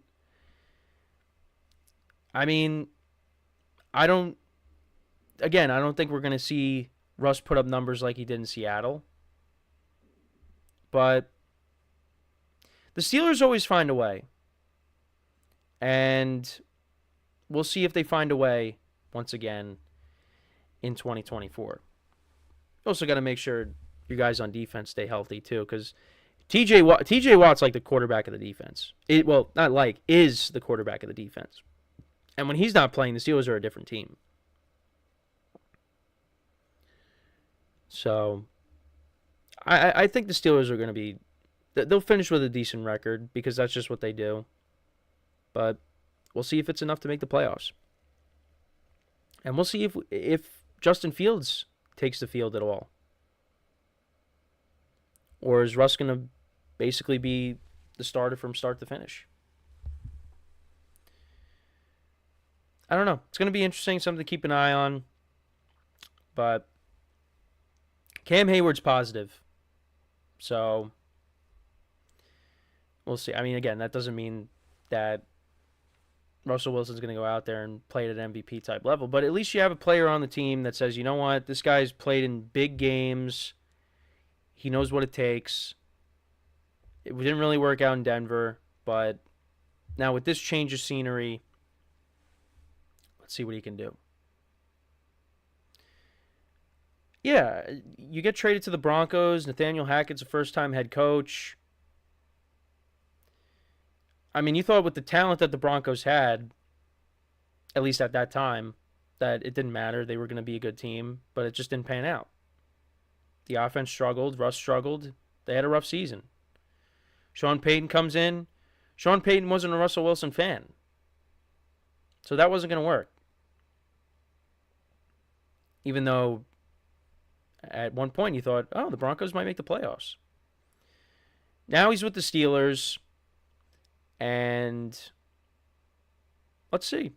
I mean, I don't think we're going to see Russ put up numbers like he did in Seattle. But the Steelers always find a way. And we'll see if they find a way once again in 2024. Also got to make sure you guys on defense stay healthy too, because TJ Watt's like the quarterback of the defense. Is the quarterback of the defense. And when he's not playing, the Steelers are a different team. So, I think the Steelers are going to be... They'll finish with a decent record because that's just what they do. But we'll see if it's enough to make the playoffs. And we'll see if Justin Fields takes the field at all. Or is Russ going to basically be the starter from start to finish? I don't know. It's going to be interesting, something to keep an eye on. But Cam Heyward's positive. So we'll see. I mean, again, that doesn't mean that Russell Wilson's going to go out there and play at an MVP type level. But at least you have a player on the team that says, you know what, this guy's played in big games. He knows what it takes. It didn't really work out in Denver. But now with this change of scenery, let's see what he can do. Yeah, you get traded to the Broncos. Nathaniel Hackett's a first-time head coach. I mean, you thought with the talent that the Broncos had, at least at that time, that it didn't matter. They were going to be a good team, but it just didn't pan out. The offense struggled. Russ struggled. They had a rough season. Sean Payton comes in. Sean Payton wasn't a Russell Wilson fan. So that wasn't going to work. Even though at one point you thought, oh, the Broncos might make the playoffs. Now he's with the Steelers. And let's see.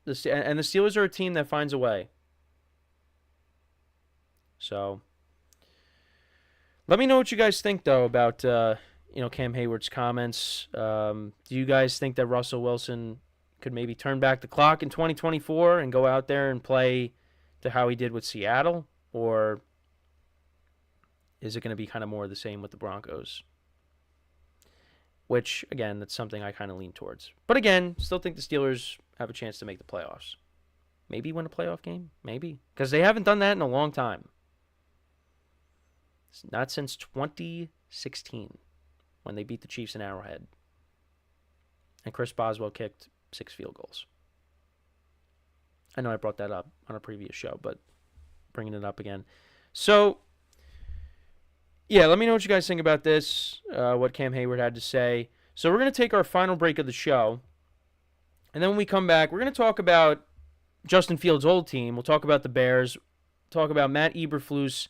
And the Steelers are a team that finds a way. So let me know what you guys think, though, about Cam Heyward's comments. Do you guys think that Russell Wilson could maybe turn back the clock in 2024 and go out there and play to how he did with Seattle? Or is it going to be kind of more of the same with the Broncos? Which, again, that's something I kind of lean towards. But again, still think the Steelers have a chance to make the playoffs. Maybe win a playoff game? Maybe. Because they haven't done that in a long time. It's not since 2016 when they beat the Chiefs in Arrowhead. And Chris Boswell kicked 6 field goals. I know I brought that up on a previous show, but bringing it up again. So, yeah, let me know what you guys think about this, what Cam Heyward had to say. So we're going to take our final break of the show. And then when we come back, we're going to talk about Justin Fields' old team. We'll talk about the Bears, talk about Matt Eberflus,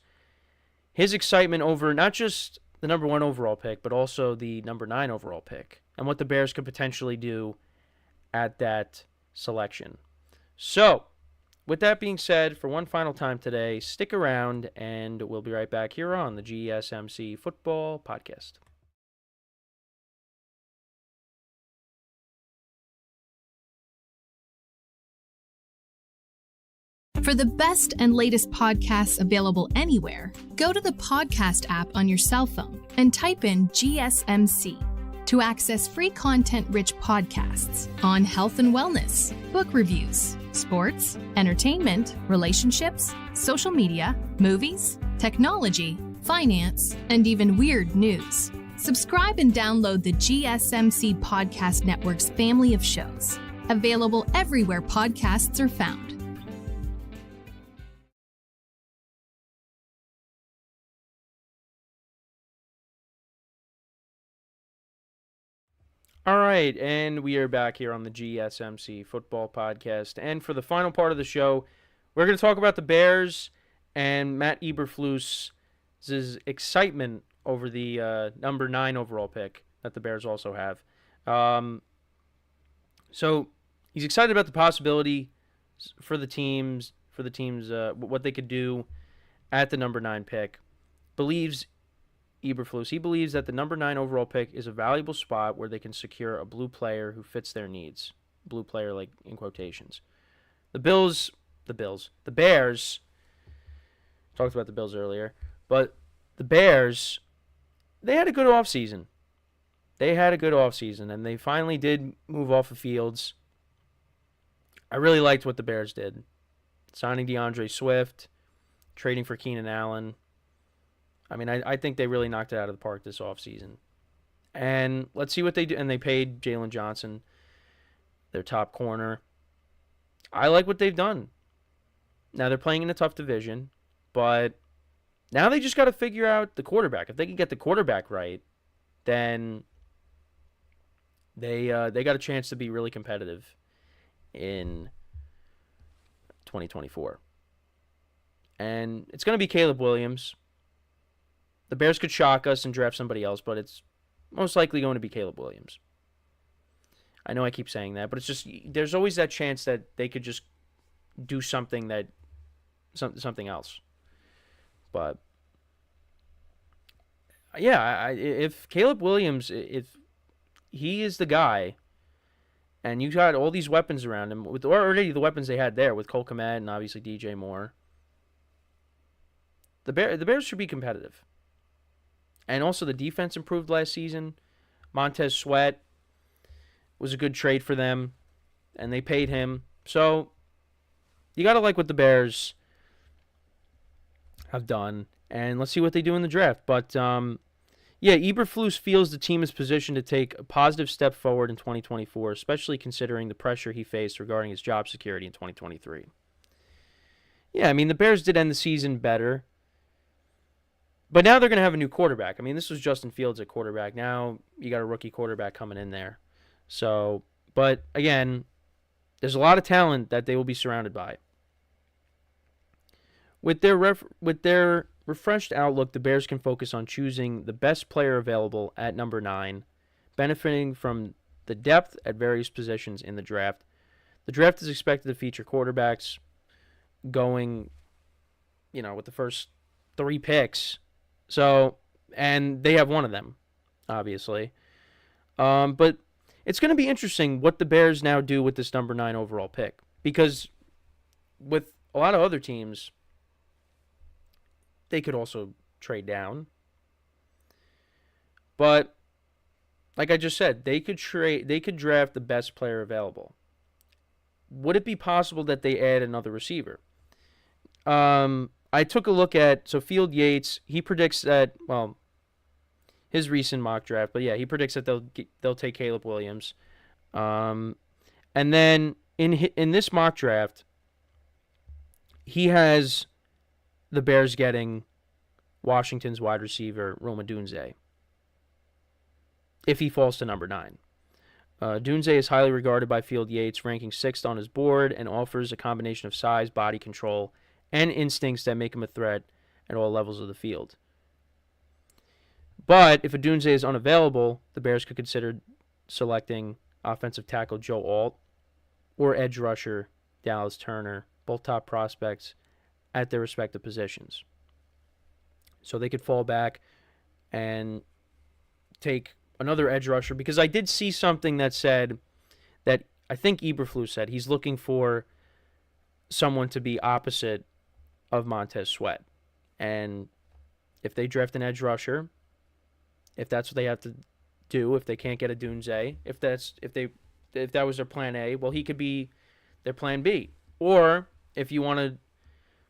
his excitement over not just the number 1 overall pick, but also the number 9 overall pick, and what the Bears could potentially do at that selection. So, with that being said, for one final time today, stick around, and we'll be right back here on the GSMC Football Podcast. For the best and latest podcasts available anywhere, go to the podcast app on your cell phone and type in GSMC to access free content-rich podcasts on health and wellness, book reviews, sports, entertainment, relationships, social media, movies, technology, finance, and even weird news. Subscribe and download the GSMC Podcast Network's family of shows, available everywhere podcasts are found. All right, and we are back here on the GSMC Football Podcast. And for the final part of the show, we're going to talk about the Bears and Matt Eberflus' excitement over the number 9 overall pick that the Bears also have. So he's excited about the possibility for the teams, what they could do at the number 9 pick. Eberflus, he believes that the number 9 overall pick is a valuable spot where they can secure a blue player who fits their needs. Blue player, like in quotations. The Bears, talked about the Bills earlier, but the Bears, they had a good offseason. And they finally did move off of Fields. I really liked what the Bears did. Signing DeAndre Swift, trading for Keenan Allen. I mean, I think they really knocked it out of the park this offseason. And let's see what they do. And they paid Jalen Johnson, their top corner. I like what they've done. Now, they're playing in a tough division, but now they just got to figure out the quarterback. If they can get the quarterback right, then they got a chance to be really competitive in 2024. And it's going to be Caleb Williams. The Bears could shock us and draft somebody else, but it's most likely going to be Caleb Williams. I know I keep saying that, but it's just there's always that chance that they could just do something else. But yeah, if Caleb Williams, if he is the guy, and you got all these weapons around him, with already the weapons they had there with Cole Kmet and obviously DJ Moore, the Bears should be competitive. And also the defense improved last season. Montez Sweat was a good trade for them, and they paid him. So you got to like what the Bears have done, and let's see what they do in the draft. But yeah, Eberflus feels the team is positioned to take a positive step forward in 2024, especially considering the pressure he faced regarding his job security in 2023. Yeah, I mean, the Bears did end the season better. But now they're going to have a new quarterback. I mean, this was Justin Fields at quarterback. Now you got a rookie quarterback coming in there. So, but again, there's a lot of talent that they will be surrounded by. With their refreshed outlook, the Bears can focus on choosing the best player available at number 9, benefiting from the depth at various positions in the draft. The draft is expected to feature quarterbacks going, with the first 3 picks. So, and they have one of them, obviously. But it's going to be interesting what the Bears now do with this number 9 overall pick. Because with a lot of other teams, they could also trade down. But, like I just said, they could draft the best player available. Would it be possible that they add another receiver? I took a look at, Field Yates, he predicts that, his recent mock draft, but yeah, he predicts that they'll take Caleb Williams. And then in this mock draft, he has the Bears getting Washington's wide receiver, Rome Odunze, if he falls to number 9. Odunze is highly regarded by Field Yates, ranking 6th on his board, and offers a combination of size, body control, and instincts that make him a threat at all levels of the field. But if Odunze is unavailable, the Bears could consider selecting offensive tackle Joe Alt or edge rusher Dallas Turner, both top prospects at their respective positions. So they could fall back and take another edge rusher, because I did see something that said that I think Eberflus said he's looking for someone to be opposite of Montez Sweat. And if they draft an edge rusher, if that's what they have to do, if they can't get a Odunze, if that was their plan A, well, he could be their plan B. Or if you want to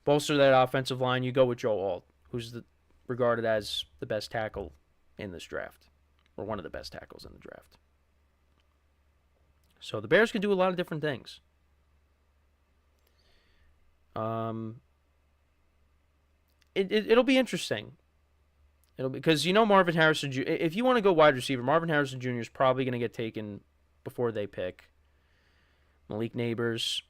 bolster that offensive line, you go with Joe Alt, who's regarded as the best tackle in this draft, or one of the best tackles in the draft. So the Bears can do a lot of different things. It'll be interesting. Because Marvin Harrison Jr., if you want to go wide receiver, Marvin Harrison Jr. is probably going to get taken before they pick. Malik Neighbors,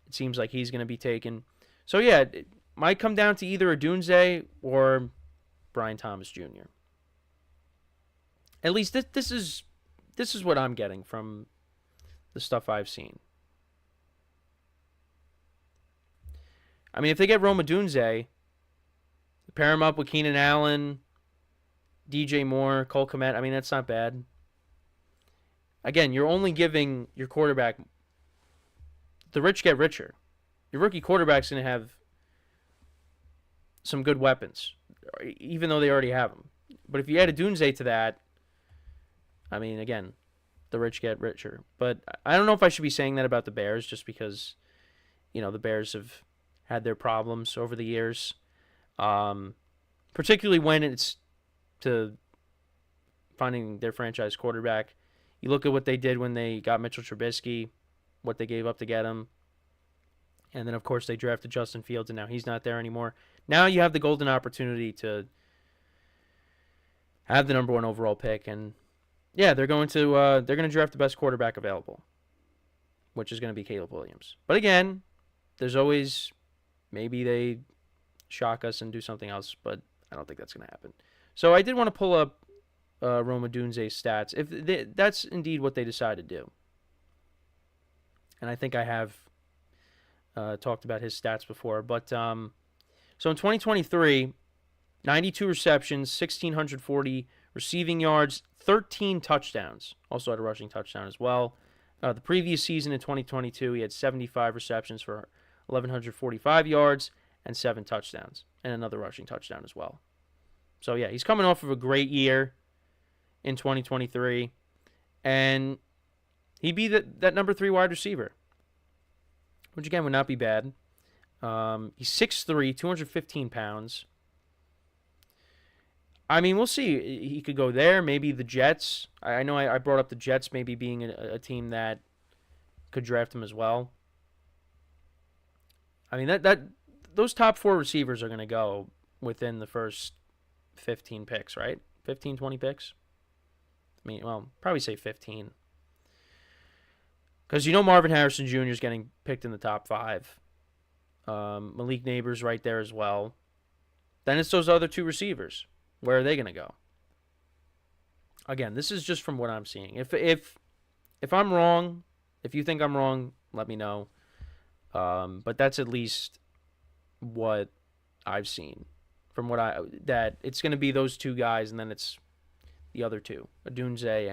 it seems like he's going to be taken. So yeah, it might come down to either Odunze or Brian Thomas Jr. At least this is what I'm getting from the stuff I've seen. I mean, if they get Rome Odunze, pair him up with Keenan Allen, DJ Moore, Cole Kmet, I mean, that's not bad. Again, you're only giving your quarterback, the rich get richer. Your rookie quarterback's going to have some good weapons, even though they already have them. But if you add Odunze to that, I mean, again, the rich get richer. But I don't know if I should be saying that about the Bears, just because, the Bears have had their problems over the years. Particularly when it's to finding their franchise quarterback. You look at what they did when they got Mitchell Trubisky, what they gave up to get him. And then, of course, they drafted Justin Fields, and now he's not there anymore. Now you have the golden opportunity to have the number 1 overall pick. And, yeah, they're going to draft the best quarterback available, which is going to be Caleb Williams. But, again, there's always maybe they shock us and do something else, but I don't think that's going to happen. So I did want to pull up Rome Odunze's stats, if that's indeed what they decide to do. And I think I have talked about his stats before. But so in 2023, 92 receptions, 1,640 receiving yards, 13 touchdowns. Also had a rushing touchdown as well. The previous season in 2022, he had 75 receptions for 1,145 yards and 7 touchdowns, and another rushing touchdown as well. So, yeah, he's coming off of a great year in 2023, and he'd be that number 3 wide receiver, which, again, would not be bad. He's 6'3", 215 pounds. I mean, we'll see. He could go there, maybe the Jets. I know I brought up the Jets maybe being a team that could draft him as well. I mean, those top 4 receivers are going to go within the first 15 picks, right? 15, 20 picks? I mean, well, probably say 15. Because Marvin Harrison Jr. is getting picked in the top 5. Malik Neighbors right there as well. Then it's those other 2 receivers. Where are they going to go? Again, this is just from what I'm seeing. If I'm wrong, if you think I'm wrong, let me know. But that's at least what I've seen from that it's going to be those 2 guys, and then it's the other 2, Odunze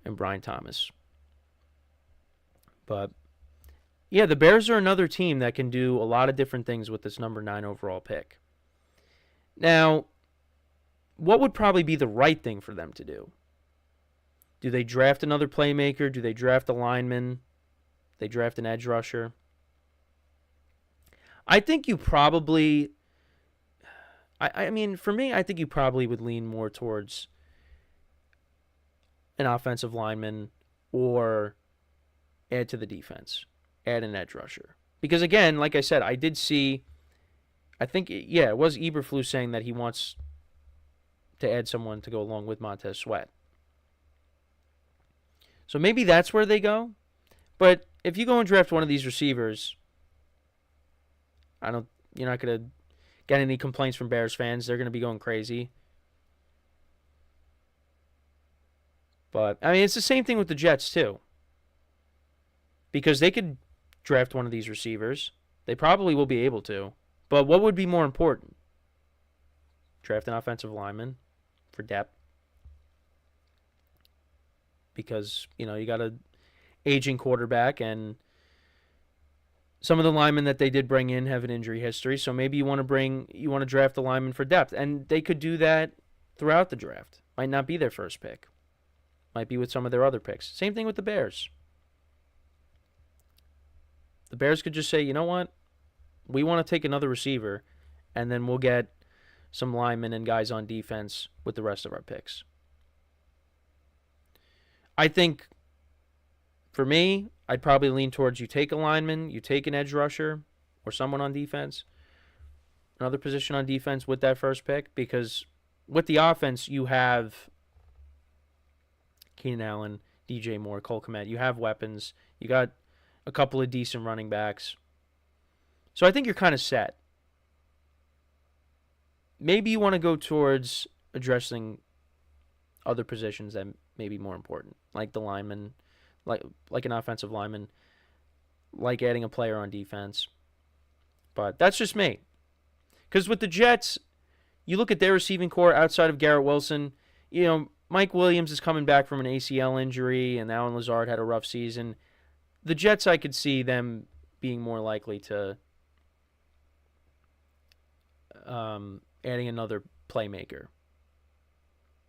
and Brian Thomas. But yeah, the Bears are another team that can do a lot of different things with this number 9 overall pick. Now, what would probably be the right thing for them to do? Do they draft another playmaker? Do they draft a lineman? They draft an edge rusher? I think you probably, I mean, for me, I think you probably would lean more towards an offensive lineman or add to the defense, add an edge rusher. Because, again, like I said, I did see, I think, it was Eberflus saying that he wants to add someone to go along with Montez Sweat. So maybe that's where they go. But if you go and draft one of these receivers, you're not going to get any complaints from Bears fans. They're going to be going crazy. But, I mean, it's the same thing with the Jets, too. Because they could draft one of these receivers. They probably will be able to. But what would be more important? Draft an offensive lineman for depth. Because, you got an aging quarterback, and some of the linemen that they did bring in have an injury history. So maybe you want to draft a lineman for depth. And they could do that throughout the draft. Might not be their first pick. Might be with some of their other picks. Same thing with the Bears. The Bears could just say, you know what? We want to take another receiver, and then we'll get some linemen and guys on defense with the rest of our picks. I think, for me, I'd probably lean towards you take a lineman, you take an edge rusher, or someone on defense, another position on defense with that first pick, because with the offense, you have Keenan Allen, DJ Moore, Cole Kmet. You have weapons. You got a couple of decent running backs. So I think you're kind of set. Maybe you want to go towards addressing other positions that may be more important, like the lineman, like an offensive lineman, like adding a player on defense. But that's just me. Because with the Jets, you look at their receiving core outside of Garrett Wilson, Mike Williams is coming back from an ACL injury, and Allen Lazard had a rough season. The Jets, I could see them being more likely to adding another playmaker,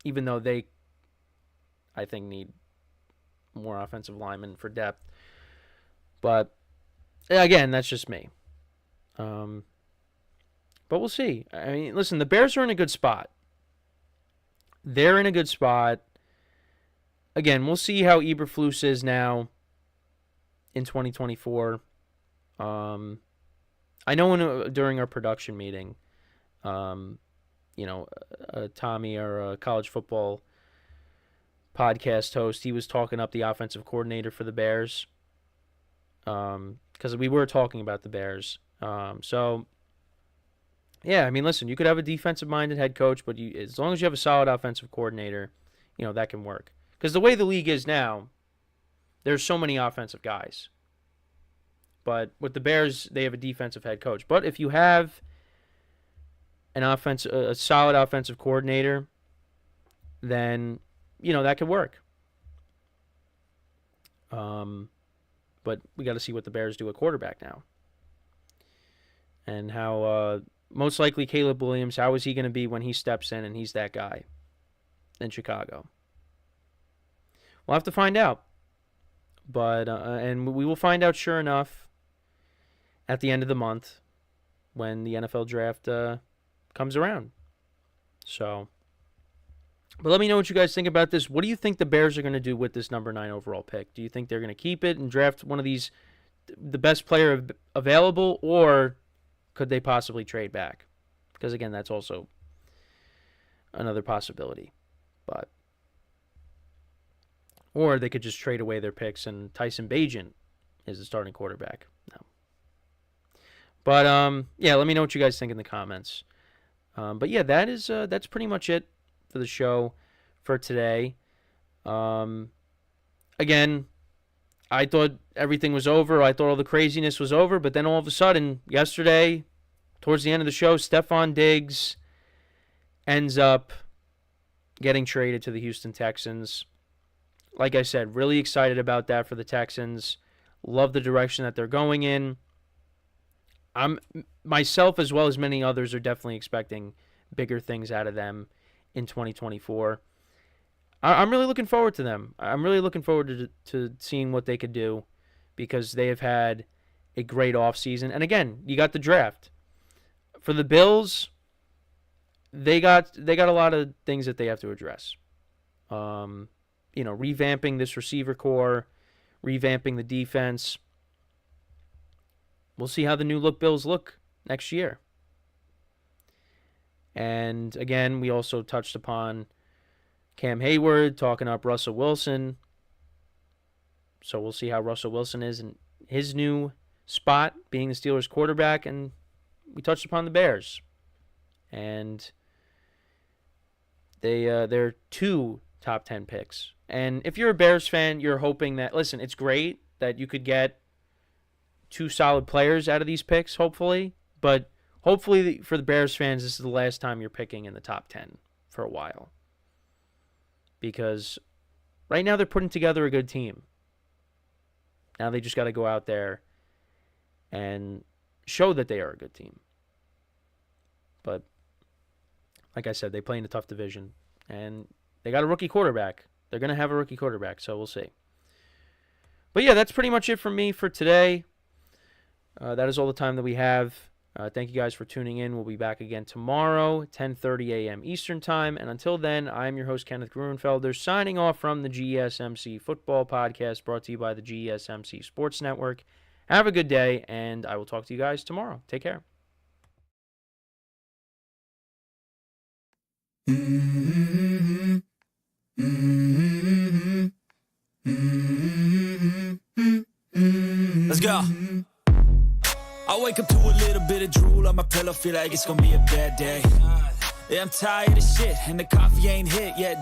even though they, I think, need more offensive linemen for depth. But, again, that's just me. But we'll see. I mean, listen, the Bears are in a good spot. They're in a good spot. Again, we'll see how Eberflus is now in 2024. I know during our production meeting, Tommy, our college football podcast host, he was talking up the offensive coordinator for the Bears, because we were talking about the Bears. So, yeah, I mean, listen, you could have a defensive-minded head coach, but as long as you have a solid offensive coordinator, that can work. Because the way the league is now, there's so many offensive guys. But with the Bears, they have a defensive head coach. But if you have a solid offensive coordinator, then, that could work. But we got to see what the Bears do at quarterback now. And how, most likely Caleb Williams, how is he going to be when he steps in and he's that guy in Chicago? We'll have to find out. But, and we will find out sure enough at the end of the month when the NFL draft comes around. So, but let me know what you guys think about this. What do you think the Bears are going to do with this number 9 overall pick? Do you think they're going to keep it and draft one of these, the best player available, or could they possibly trade back? Because, again, that's also another possibility. Or they could just trade away their picks and Tyson Bagent is the starting quarterback. No. But, yeah, let me know what you guys think in the comments. But, yeah, that's pretty much it for the show for today. Again, I thought everything was over. I thought all the craziness was over. But then all of a sudden, yesterday, towards the end of the show, Stefon Diggs ends up getting traded to the Houston Texans. Like I said, really excited about that for the Texans. Love the direction that they're going in. Myself, as well as many others, are definitely expecting bigger things out of them in 2024. I'm really looking forward to them. I'm really looking forward to seeing what they could do, because they have had a great offseason. And again, you got the draft. For the Bills, they got a lot of things that they have to address. Revamping this receiver core, revamping the defense. we'll see how the new look Bills look next year. And again, we also touched upon Cam Heyward talking up Russell Wilson. So we'll see how Russell Wilson is in his new spot, being the Steelers quarterback. And we touched upon the Bears. And they're 2 top 10 picks. And if you're a Bears fan, you're hoping that, listen, it's great that you could get 2 solid players out of these picks, hopefully. But hopefully for the Bears fans, this is the last time you're picking in the top 10 for a while. Because right now they're putting together a good team. Now they just got to go out there and show that they are a good team. But like I said, they play in a tough division. And they got a rookie quarterback. They're going to have a rookie quarterback, so we'll see. But yeah, that's pretty much it from me for today. That is all the time that we have. Thank you guys for tuning in. We'll be back again tomorrow, 10:30 a.m. Eastern Time. And until then, I'm your host, Kenneth Gruenfelder, signing off from the GSMC Football Podcast, brought to you by the GSMC Sports Network. Have a good day, and I will talk to you guys tomorrow. Take care. Let's go. I wake up to a little bit of drool on my pillow, feel like it's gonna be a bad day. Yeah, I'm tired of shit, and the coffee ain't hit yet.